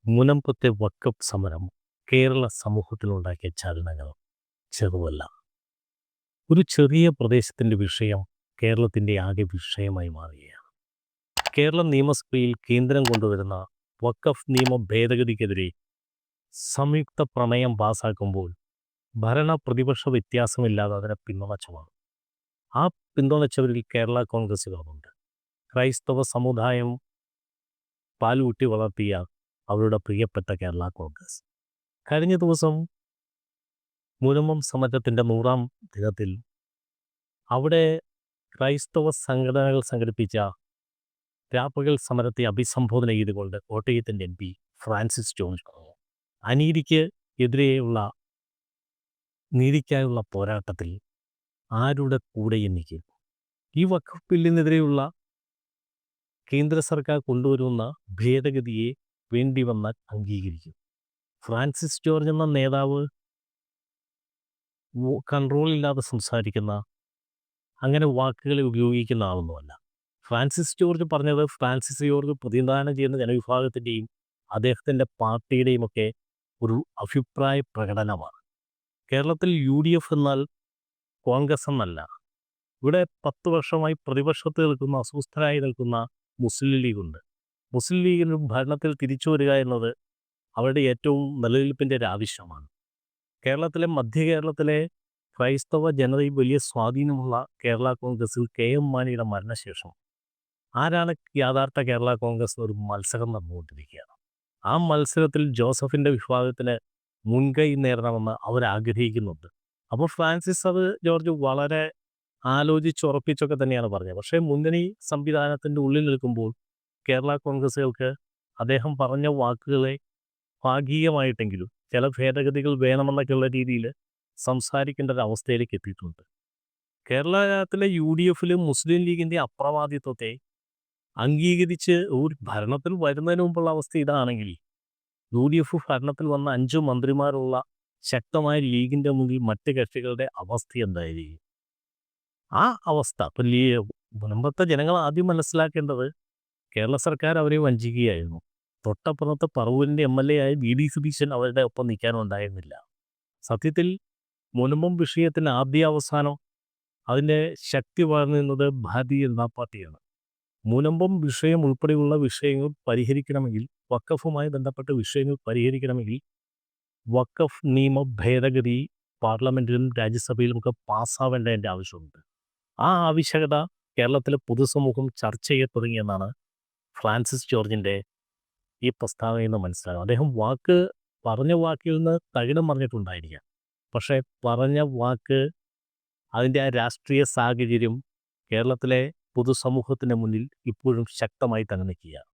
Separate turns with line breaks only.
മുനമ്പത്തെ വക്കഫ് സമരം കേരള സമൂഹത്തിലുണ്ടാക്കിയ ചലനങ്ങൾ ചെറുതല്ല. ഒരു ചെറിയ പ്രദേശത്തിൻ്റെ വിഷയം കേരളത്തിൻ്റെ ആകെ വിഷയമായി മാറുകയാണ്. കേരള നിയമസഭയിൽ കേന്ദ്രം കൊണ്ടുവരുന്ന വക്കഫ് നിയമ ഭേദഗതിക്കെതിരെ സംയുക്ത പ്രമേയം പാസാക്കുമ്പോൾ ഭരണ പ്രതിപക്ഷ വ്യത്യാസമില്ലാതെ അതിനെ പിന്തുണച്ചതാണ്. ആ പിന്തുണച്ചവരിൽ കേരള കോൺഗ്രസ്സുകാരുണ്ട്. ക്രൈസ്തവ സമുദായം പാലൂട്ടി വളർത്തിയ അവരുടെ പ്രിയപ്പെട്ട കേരള കോൺഗ്രസ്. കഴിഞ്ഞ ദിവസം മുനമ്പം സമരത്തിൻ്റെ 100-ാം ദിനത്തിൽ അവിടെ ക്രൈസ്തവ സംഘടനകൾ സംഘടിപ്പിച്ച രാപ്പകൽ സമരത്തെ അഭിസംബോധന ചെയ്തുകൊണ്ട് കോട്ടയത്തിൻ്റെ MP ഫ്രാൻസിസ് ജോർജ് പറഞ്ഞു, അനീതിക്ക് എതിരെയുള്ള നീതിക്കായുള്ള പോരാട്ടത്തിൽ ആരുടെ കൂടെ നിൽക്കും? ഈ വഖഫ് ബില്ലിനെതിരെയുള്ള കേന്ദ്ര സർക്കാർ കൊണ്ടുവരുന്ന ഭേദഗതിയെ വേണ്ടി വന്നാൽ അംഗീകരിക്കും. ഫ്രാൻസിസ് ജോർജ് എന്ന നേതാവ് കൺട്രോളില്ലാതെ സംസാരിക്കുന്ന, അങ്ങനെ വാക്കുകളെ ഉപയോഗിക്കുന്ന ആളൊന്നുമല്ല. ഫ്രാൻസിസ് ജോർജ് പറഞ്ഞത് ഫ്രാൻസിസ് ജോർജ് പ്രതിനിധാനം ചെയ്യുന്ന ജനവിഭാഗത്തിൻ്റെയും അദ്ദേഹത്തിൻ്റെ പാർട്ടിയുടെയും ഒക്കെ ഒരു അഭിപ്രായ പ്രകടനമാണ്. കേരളത്തിൽ UDF എന്നാൽ കോൺഗ്രസ് എന്നല്ല. ഇവിടെ 10 വർഷമായി പ്രതിപക്ഷത്ത് നിൽക്കുന്ന, അസ്വസ്ഥരായി നിൽക്കുന്ന മുസ്ലിം ലീഗുണ്ട്. മുസ്ലിം ലീഗിന് ഭരണത്തിൽ തിരിച്ചു വരിക എന്നത് അവരുടെ ഏറ്റവും നിലനിൽപ്പിൻ്റെ ഒരു ആവശ്യമാണ്. കേരളത്തിലെ മധ്യ കേരളത്തിലെ ക്രൈസ്തവ ജനതയിൽ വലിയ സ്വാധീനമുള്ള കേരള കോൺഗ്രസിൽ KM മാണിയുടെ മരണശേഷം ആരാണ് യഥാർത്ഥ കേരള കോൺഗ്രസ് ഒരു മത്സരം നടന്നുകൊണ്ടിരിക്കുകയാണ്. ആ മത്സരത്തിൽ ജോസഫിൻ്റെ വിഭാഗത്തിന് മുൻകൈ നേടണമെന്ന് അവരാഗ്രഹിക്കുന്നുണ്ട്. അപ്പോൾ ഫ്രാൻസിസ് ജോർജ് വളരെ ആലോചിച്ചുറപ്പിച്ചൊക്കെ തന്നെയാണ് പറഞ്ഞത്. പക്ഷേ മുന്നണി സംവിധാനത്തിൻ്റെ ഉള്ളിൽ നിൽക്കുമ്പോൾ കേരള കോൺഗ്രസ്സുകൾക്ക് അദ്ദേഹം പറഞ്ഞ വാക്കുകളെ ഭാഗികമായിട്ടെങ്കിലും ചില ഭേദഗതികൾ വേണമെന്നൊക്കെയുള്ള രീതിയിൽ സംസാരിക്കേണ്ട ഒരു അവസ്ഥയിലേക്ക് എത്തിയിട്ടുണ്ട്. കേരളത്തിലെ UDFിലും മുസ്ലിം ലീഗിൻ്റെ അപ്രമാദിത്വത്തെ അംഗീകരിച്ച് ഒരു ഭരണത്തിൽ വരുന്നതിന് മുമ്പുള്ള അവസ്ഥ ഇതാണെങ്കിൽ UDF ഭരണത്തിൽ വന്ന 5 മന്ത്രിമാരുള്ള ശക്തമായ ലീഗിൻ്റെ മുന്നിൽ മറ്റ് കക്ഷികളുടെ അവസ്ഥ എന്തായിരിക്കും? ആ അവസ്ഥ ഇപ്പം മുൻപത്തെ ജനങ്ങൾ ആദ്യം മനസ്സിലാക്കേണ്ടത് കേരള സർക്കാർ അവരെ വഞ്ചിക്കുകയായിരുന്നു. തൊട്ടപ്പുറത്ത് പറവൂരിൻ്റെ MLA ആയ VD സതീശൻ അവരുടെ ഒപ്പം നിൽക്കാനുണ്ടായിരുന്നില്ല. സത്യത്തിൽ മുനമ്പം വിഷയത്തിന് ആദ്യ അവസാനം അതിൻ്റെ ശക്തി പകർന്നിരുന്നത് ഭാരതീയ ജനതാ പാർട്ടിയാണ്. മുനമ്പം വിഷയം ഉൾപ്പെടെയുള്ള വിഷയങ്ങൾ പരിഹരിക്കണമെങ്കിൽ, വഖഫുമായി ബന്ധപ്പെട്ട വിഷയങ്ങൾ പരിഹരിക്കണമെങ്കിൽ വഖഫ് നിയമ ഭേദഗതി പാർലമെൻറ്റിലും രാജ്യസഭയിലും ഒക്കെ പാസ്സാവേണ്ടതിൻ്റെ ആവശ്യമുണ്ട്. ആ ആവശ്യകത കേരളത്തിലെ പൊതുസമൂഹം ചർച്ച ചെയ്യ തുടങ്ങിയെന്നാണ് ഫ്രാൻസിസ് ജോർജിൻ്റെ ഈ പ്രസ്താവനയിൽ നിന്ന് മനസ്സിലാകും. അദ്ദേഹം പറഞ്ഞ വാക്കിൽ നിന്ന് തകിടം പറഞ്ഞിട്ടുണ്ടായിരിക്കാം. പക്ഷേ പറഞ്ഞ വാക്ക് അതിൻ്റെ ആ രാഷ്ട്രീയ സാഹചര്യം കേരളത്തിലെ പൊതുസമൂഹത്തിൻ്റെ മുന്നിൽ ഇപ്പോഴും ശക്തമായി തന്നെ നിൽക്കുകയാണ്.